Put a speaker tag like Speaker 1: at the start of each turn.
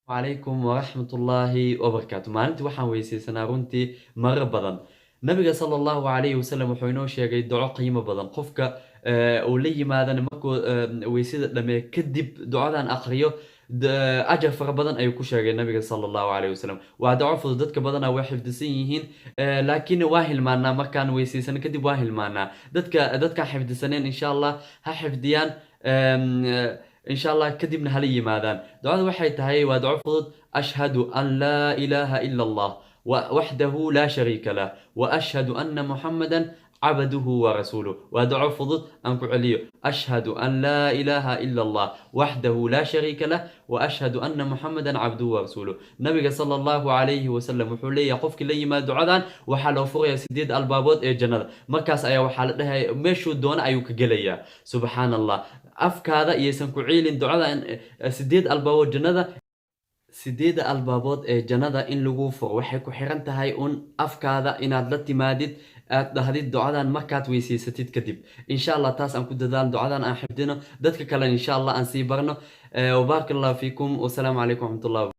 Speaker 1: عليكم ورحمة الله وبركاته maalintii waxaan weysaysanaa runtii marar badan nabiga sala allahu calayhi wasalam wuxuu inoo sheegay duco qiimo badan qofka uu la yimaadana markuu weysada dhameeyo kadib ducadan akhriyo ajar fara badan ayuu ku sheegay nabiga sala allahu calayhi wasalam waa duco fudud dadka badana way xifdisan yihiin laakiin waa hilmaanaa markaan weysaysano kadib waa hilmaanaa dadkaan xifdisaneen insha allah ha xifdiyaan إن شاء الله كدبنا هلي ماذا دعاء وحي هاي ودعاء فضل أشهد أن لا إله إلا الله وحده لا شريك له وأشهد أن محمدا عبده ورسوله ودعاء فضل أنكو عليه أشهد أن لا إله إلا الله وحده لا شريك له وأشهد أن محمدا عبده ورسوله نبي صلى الله عليه وسلم وحولي يقفك لي ما دعاء وحلو فوق سديد البابات الجنة مركز أيا وحال لها مشو دون أيوك جليا سبحان الله afkaada iyaysan ku ciilin ducada sideed albaabod jannada sideed albaabod ee jannada in lagu furo waxay ku xiran tahay un afkaada inaad la timaadid aad dhahdid ducadan markaad weysaysatid kadib insha Allah taas aan ku dadaal ducadan aan xifdino dadka kale insha Allah aan sii barno wa barakallahu fiikum wa salaamu alaykum wa rahmatullahi